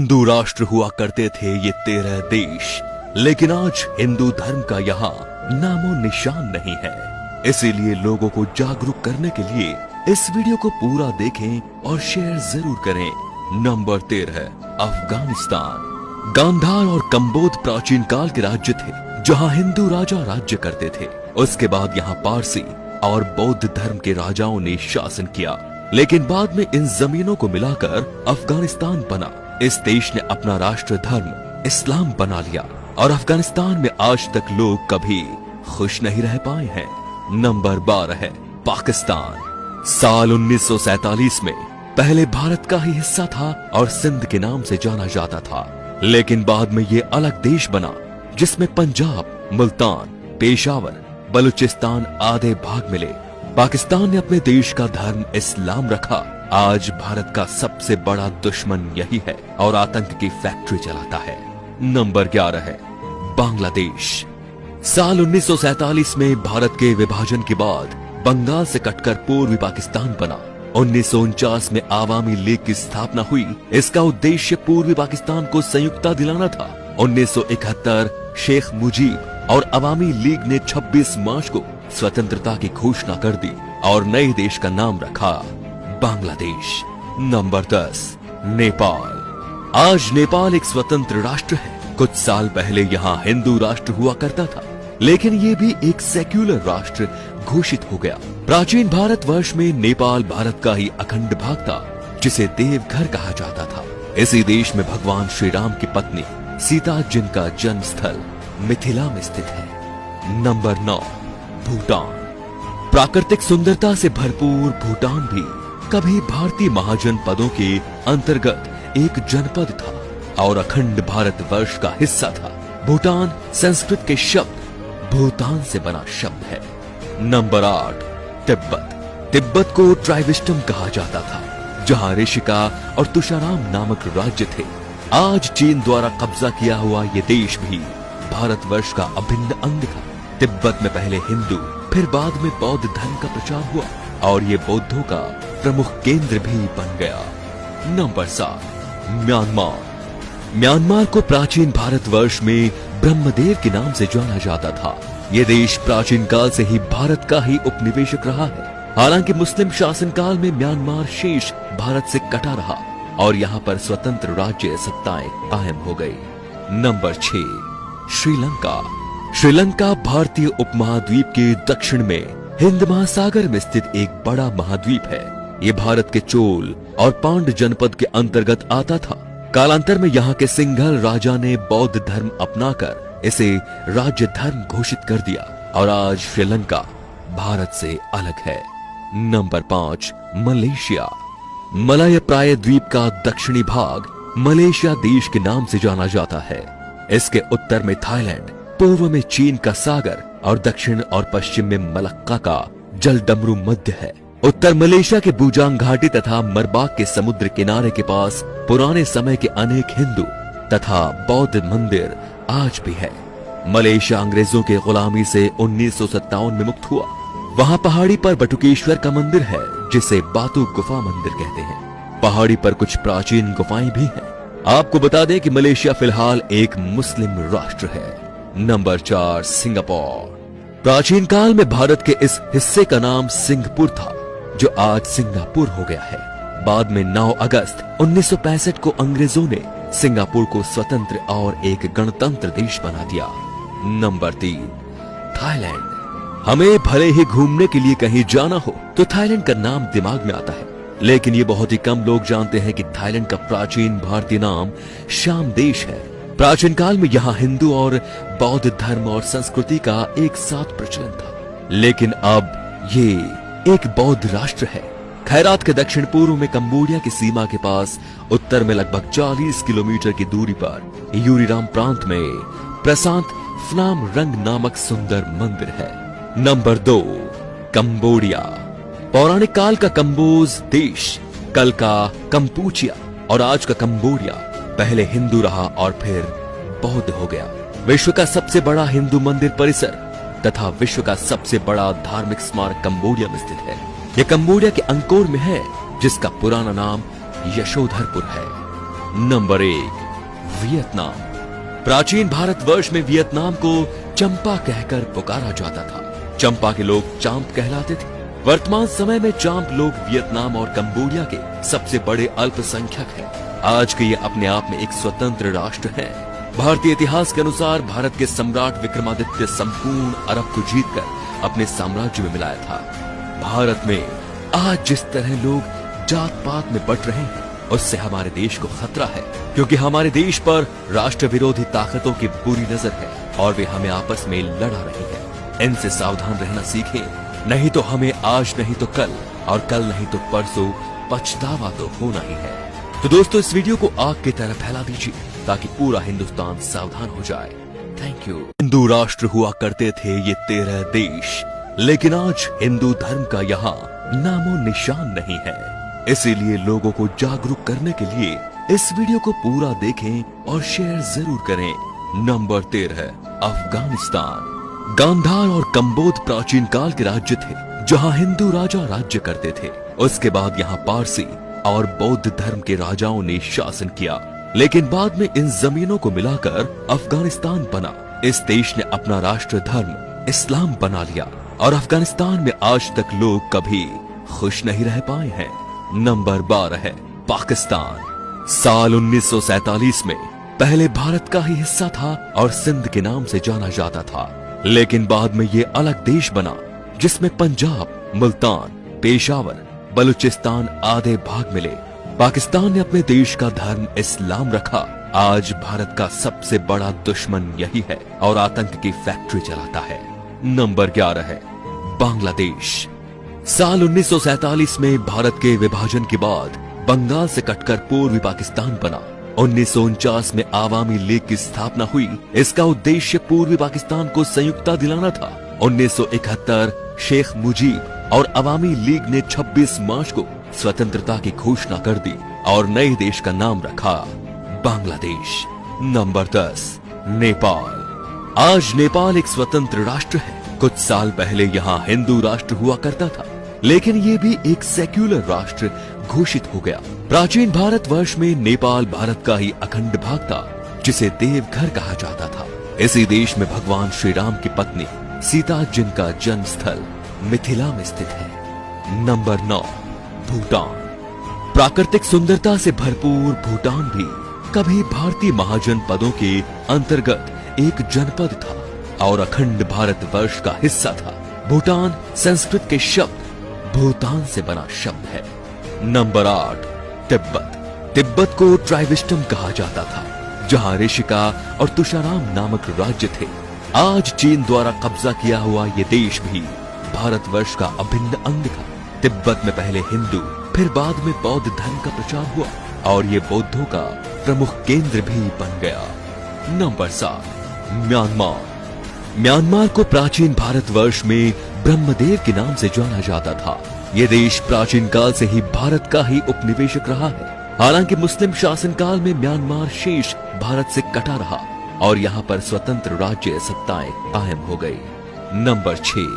हिंदू राष्ट्र हुआ करते थे ये 13 देश, लेकिन आज हिंदू धर्म का यहाँ नामो निशान नहीं है। इसीलिए लोगों को जागरूक करने के लिए इस वीडियो को पूरा देखें और शेयर जरूर करें। नंबर 13, अफगानिस्तान। गांधार और कंबोध प्राचीन काल के राज्य थे जहाँ हिंदू राजा राज्य करते थे। उसके बाद यहाँ पारसी और बौद्ध धर्म के राजाओं ने शासन किया, लेकिन बाद में इन जमीनों को मिलाकर अफगानिस्तान बना। इस देश ने अपना राष्ट्र धर्म इस्लाम बना लिया और अफगानिस्तान में आज तक लोग कभी खुश नहीं रह पाए हैं। नंबर 12 है पाकिस्तान। साल 1947 में पहले भारत का ही हिस्सा था और सिंध के नाम से जाना जाता था, लेकिन बाद में ये अलग देश बना जिसमें पंजाब, मुल्तान, पेशावर, बलूचिस्तान आधे भाग मिले। पाकिस्तान ने अपने देश का धर्म इस्लाम रखा। आज भारत का सबसे बड़ा दुश्मन यही है और आतंक की फैक्ट्री चलाता है। नंबर 11 है बांग्लादेश। साल 1947 में भारत के विभाजन के बाद बंगाल से कटकर पूर्वी पाकिस्तान बना। 1949 में आवामी लीग की स्थापना हुई। इसका उद्देश्य पूर्वी पाकिस्तान को संयुक्ता दिलाना था। 1971 शेख मुजीब और अवामी लीग ने 26 मार्च को स्वतंत्रता की घोषणा कर दी और नए देश का नाम रखा बांग्लादेश। नंबर 10, नेपाल। आज नेपाल एक स्वतंत्र राष्ट्र है। कुछ साल पहले यहाँ हिंदू राष्ट्र हुआ करता था, लेकिन ये भी एक सेक्युलर राष्ट्र घोषित हो गया। प्राचीन भारतवर्ष में नेपाल भारत का ही अखंड भाग था, जिसे देवघर कहा जाता था। इसी देश में भगवान श्री राम की पत्नी सीता, जिनका जन्म स्थल मिथिला में स्थित है। नंबर 9, भूटान। प्राकृतिक सुंदरता से भरपूर भूटान भी कभी भारतीय महाजनपदों के अंतर्गत एक जनपद था और अखंड भारतवर्ष का हिस्सा था। भूटान संस्कृत के शब्द भूतान से बना शब्द है। नंबर 8, तिब्बत। तिब्बत को ट्राइविस्टम कहा जाता था, जहां ऋषिका और तुषाराम नामक राज्य थे। आज चीन द्वारा कब्जा किया हुआ ये देश भी भारतवर्ष का अभिन्न अंग था। तिब्बत में पहले हिंदू, फिर बाद में बौद्ध धर्म का प्रचार हुआ और ये बौद्धों का प्रमुख केंद्र भी बन गया। Number 7, Myanmar. म्यांमार को प्राचीन भारतवर्ष में ब्रह्मदेव के नाम से जाना जाता था। ये देश प्राचीन काल से ही भारत का ही उपनिवेशक रहा है। हालांकि मुस्लिम शासन काल में म्यांमार शेष भारत से कटा रहा और यहाँ पर स्वतंत्र राज्य सत्ताएं कायम हो गई। नंबर 6, श्रीलंका। श्रीलंका भारतीय उपमहाद्वीप के दक्षिण में हिंद महासागर में स्थित एक बड़ा महाद्वीप है। ये भारत के चोल और पांड जनपद के अंतर्गत आता था। कालांतर में यहाँ के सिंघल राजा ने बौद्ध धर्म अपनाकर इसे राज्य धर्म घोषित कर दिया और आज श्रीलंका भारत से अलग है। Number 5, Malaysia. मलय प्राय द्वीप का दक्षिणी भाग मलेशिया देश के नाम से जाना जाता है। इसके उत्तर में थाईलैंड, पूर्व में चीन का सागर और दक्षिण और पश्चिम में मलक्का का जलडमरू मध्य है। उत्तर मलेशिया के बुजांग घाटी तथा मरबाक के समुद्र किनारे के पास पुराने समय के अनेक हिंदू तथा बौद्ध मंदिर आज भी है। मलेशिया अंग्रेजों के गुलामी से 1957 में मुक्त हुआ। वहाँ पहाड़ी पर बटुकेश्वर का मंदिर है, जिसे बातू गुफा मंदिर कहते हैं। पहाड़ी पर कुछ प्राचीन गुफाएं भी हैं। आपको बता दें कि मलेशिया फिलहाल एक मुस्लिम राष्ट्र है। Number 4, Singapore. प्राचीन काल में भारत के इस हिस्से का नाम सिंहपुर था, जो आज सिंगापुर हो गया है। बाद में 9 अगस्त 1965 को अंग्रेजों ने सिंगापुर को स्वतंत्र और एक गणतंत्र देश बना दिया। Number 3, Thailand. हमें भले ही घूमने के लिए कहीं जाना हो तो थाईलैंड का नाम दिमाग में आता है, लेकिन ये बहुत ही कम लोग जानते हैं कि थाईलैंड का प्राचीन भारतीय नाम श्याम देश है। प्राचीन काल में यहाँ हिंदू और बौद्ध धर्म और संस्कृति का एक साथ प्रचलन था, लेकिन अब ये एक बौद्ध राष्ट्र है। खैरात के दक्षिण पूर्व में कंबोडिया की सीमा के पास, उत्तर में लगभग 40 किलोमीटर की दूरी पर यूरीराम प्रांत में प्रशांत फ्नाम रंग नामक सुंदर मंदिर है। Number 2, Cambodia. पौराणिक काल का कंबोज देश, कल का कंपूचिया और आज का कंबोडिया पहले हिंदू रहा और फिर बौद्ध हो गया। विश्व का सबसे बड़ा हिंदू मंदिर परिसर तथा विश्व का सबसे बड़ा धार्मिक स्मारक कंबोडिया में स्थित है। यह कंबोडिया के अंकोर में है, जिसका पुराना नाम यशोधरपुर है। Number 1, Vietnam. प्राचीन भारतवर्ष में वियतनाम को चंपा कहकर पुकारा जाता था। चंपा के लोग चांप कहलाते थे। वर्तमान समय में चांप लोग वियतनाम और कंबोडिया के सबसे बड़े अल्पसंख्यक हैं। आज के ये अपने आप में एक स्वतंत्र राष्ट्र है। भारतीय इतिहास के अनुसार भारत के सम्राट विक्रमादित्य संपूर्ण अरब को जीतकर अपने साम्राज्य में मिलाया था। भारत में आज जिस तरह लोग जात पात में बंट रहे हैं, उससे हमारे देश को खतरा है, क्योंकि हमारे देश पर राष्ट्र विरोधी ताकतों की बुरी नजर है और वे हमें आपस में लड़ा रही है। इनसे सावधान रहना सीखें, नहीं तो हमें आज नहीं तो कल और कल नहीं तो परसों पछतावा तो होना ही है। तो दोस्तों, इस वीडियो को आग की तरह फैला दीजिए ताकि पूरा हिंदुस्तान सावधान हो जाए। Thank you. हिंदू राष्ट्र हुआ करते थे ये 13 देश, लेकिन आज हिंदू धर्म का यहाँ नामो निशान नहीं है। इसीलिए लोगों को जागरूक करने के लिए इस वीडियो को पूरा देखें और शेयर जरूर करें। नंबर 13, अफगानिस्तान। गांधार और कंबोध प्राचीन काल के राज्य थे, जहां हिंदू राजा राज्य करते थे। उसके बाद यहाँ पारसी और बौद्ध धर्म के राजाओं ने शासन किया, लेकिन बाद में इन जमीनों को मिलाकर अफगानिस्तान बना। इस देश ने अपना राष्ट्र धर्म इस्लाम बना लिया और अफगानिस्तान में आज तक लोग कभी खुश नहीं रह पाए हैं। नंबर 12 है पाकिस्तान। साल 1947 में पहले भारत का ही हिस्सा था और सिंध के नाम से जाना जाता था, लेकिन बाद में ये अलग देश बना, जिसमें पंजाब, मुल्तान, पेशावर, बलूचिस्तान आदि भाग मिले। पाकिस्तान ने अपने देश का धर्म इस्लाम रखा। आज भारत का सबसे बड़ा दुश्मन यही है और आतंक की फैक्ट्री चलाता है। नंबर 11 है बांग्लादेश। साल 1947 में भारत के विभाजन के बाद बंगाल से कटकर पूर्वी पाकिस्तान बना। 1949 में आवामी लीग की स्थापना हुई। इसका उद्देश्य पूर्वी पाकिस्तान को संयुक्ता दिलाना था। 1971 शेख मुजीब और अवामी लीग ने 26 मार्च को स्वतंत्रता की घोषणा कर दी और नए देश का नाम रखा बांग्लादेश। नंबर 10, नेपाल। आज नेपाल एक स्वतंत्र राष्ट्र है। कुछ साल पहले यहाँ हिंदू राष्ट्र हुआ करता था, लेकिन ये भी एक सेक्युलर राष्ट्र घोषित हो गया। प्राचीन भारतवर्ष में नेपाल भारत का ही अखंड भाग था, जिसे देवघर कहा जाता था। इसी देश में भगवान श्री राम की पत्नी सीता, जिनका जन्म स्थल मिथिला में स्थित है। नंबर 9, भूटान। प्राकृतिक सुंदरता से भरपूर भूटान भी कभी भारतीय महाजनपदों के अंतर्गत एक जनपद था और अखंड भारतवर्ष का हिस्सा था। भूटान संस्कृत के शब्द भूतान से बना शब्द है। नंबर 8, तिब्बत। तिब्बत को ट्राइविस्टम कहा जाता था, जहां ऋषिका और तुषाराम नामक राज्य थे। आज चीन द्वारा कब्जा किया हुआ ये देश भी भारतवर्ष का अभिन्न अंग था। तिब्बत में पहले हिंदू, फिर बाद में बौद्ध धर्म का प्रचार हुआ और ये बौद्धों का प्रमुख केंद्र भी बन गया। Number 7, Myanmar. म्यांमार को प्राचीन भारतवर्ष में ब्रह्मदेव के नाम से जाना जाता था। ये देश प्राचीन काल से ही भारत का ही उपनिवेशक रहा है। हालांकि मुस्लिम शासन काल में म्यांमार शेष भारत से कटा रहा और यहाँ पर स्वतंत्र राज्य सत्ताएं कायम हो गई। नंबर 6,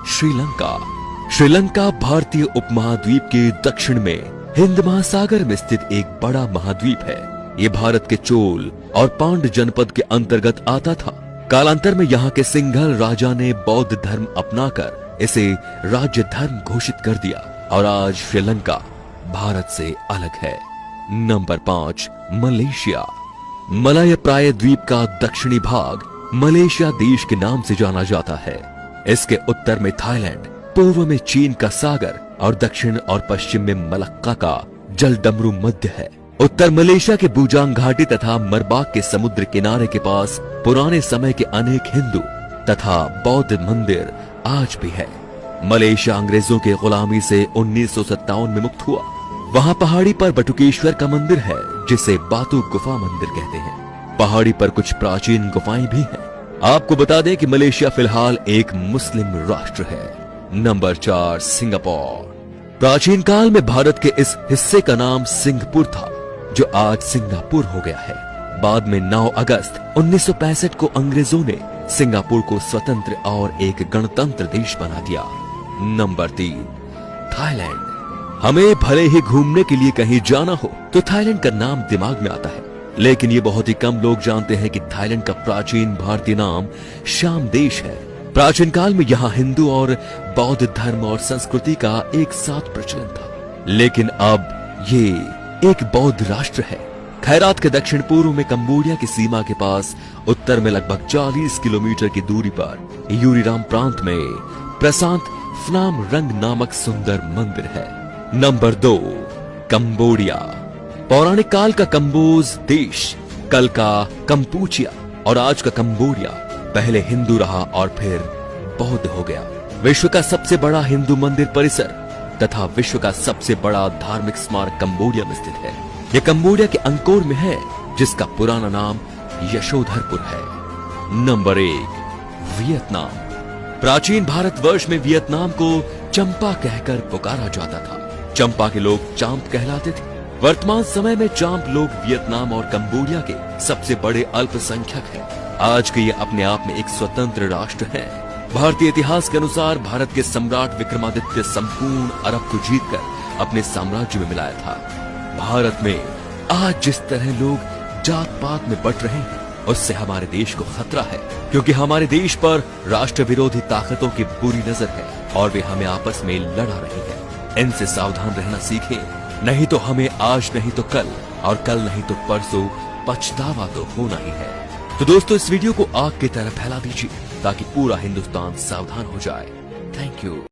श्रीलंका। श्रीलंका भारतीय उपमहाद्वीप के दक्षिण में हिंद महासागर में स्थित एक बड़ा महाद्वीप है। ये भारत के चोल और पांड्य जनपद के अंतर्गत आता था। कालांतर में यहाँ के सिंघल राजा ने बौद्ध धर्म अपनाकर इसे राज्य धर्म घोषित कर दिया और आज श्रीलंका भारत से अलग है। Number 5, Malaysia. मलय प्राय द्वीप का दक्षिणी भाग मलेशिया देश के नाम से जाना जाता है। इसके उत्तर में थाईलैंड, पूर्व में चीन का सागर और दक्षिण और पश्चिम में मलक्का का जलडमरू मध्य है। उत्तर मलेशिया के बूजांग घाटी तथा मरबाक के समुद्र किनारे के पास पुराने समय के अनेक हिंदू तथा बौद्ध मंदिर आज भी है। मलेशिया अंग्रेजों के गुलामी से 1957 में मुक्त हुआ। वहाँ पहाड़ी पर बटुकेश्वर का मंदिर है, जिसे बातू गुफा मंदिर कहते हैं। पहाड़ी पर कुछ प्राचीन गुफाएं भी हैं। आपको बता दें कि मलेशिया फिलहाल एक मुस्लिम राष्ट्र है। Number 4, Singapore. प्राचीन काल में भारत के इस हिस्से का नाम सिंहपुर था, जो आज सिंगापुर हो गया है। बाद में 9 अगस्त 1965 को अंग्रेजों ने सिंगापुर को स्वतंत्र और एक गणतंत्र देश बना दिया। Number 3, Thailand. हमें भले ही घूमने के लिए कहीं जाना हो तो थाईलैंड का नाम दिमाग में आता है, लेकिन ये बहुत ही कम लोग जानते हैं कि थाईलैंड का प्राचीन भारतीय नाम श्याम देश है। प्राचीन काल में यहाँ हिंदू और बौद्ध धर्म और संस्कृति का एक साथ प्रचलन था, लेकिन अब ये एक बौद्ध राष्ट्र है। खैरात के दक्षिण पूर्व में कंबोडिया की सीमा के पास उत्तर में लगभग 40 किलोमीटर की दूरी पर यूरीराम प्रांत में प्रशांत फनाम रंग नामक सुंदर मंदिर है। Number 2, Cambodia. पौराणिक काल का कंबोज देश, कल का कंपूचिया और आज का कंबोडिया पहले हिंदू रहा और फिर बौद्ध हो गया। विश्व का सबसे बड़ा हिंदू मंदिर परिसर तथा विश्व का सबसे बड़ा धार्मिक स्मारक कंबोडिया में स्थित है। यह कंबोडिया के अंकोर में है, जिसका पुराना नाम यशोधरपुर है। Number 1, Vietnam. प्राचीन भारतवर्ष में वियतनाम को चंपा कहकर पुकारा जाता था। चंपा के लोग चांप कहलाते थे। वर्तमान समय में चांप लोग वियतनाम और कंबोडिया के सबसे बड़े अल्पसंख्यक हैं। आज के ये अपने आप में एक स्वतंत्र राष्ट्र है। भारतीय इतिहास के अनुसार भारत के सम्राट विक्रमादित्य संपूर्ण अरब को जीतकर अपने साम्राज्य में मिलाया था। भारत में आज जिस तरह लोग जात पात में बट रहे हैं, उससे हमारे देश को खतरा है, क्योंकि हमारे देश पर राष्ट्र विरोधी ताकतों की बुरी नजर है और वे हमें आपस में लड़ा रही है। इनसे सावधान रहना सीखें, नहीं तो हमें आज नहीं तो कल और कल नहीं तो परसों पछतावा तो होना ही है। तो दोस्तों, इस वीडियो को आग की तरह फैला दीजिए ताकि पूरा हिंदुस्तान सावधान हो जाए। Thank you.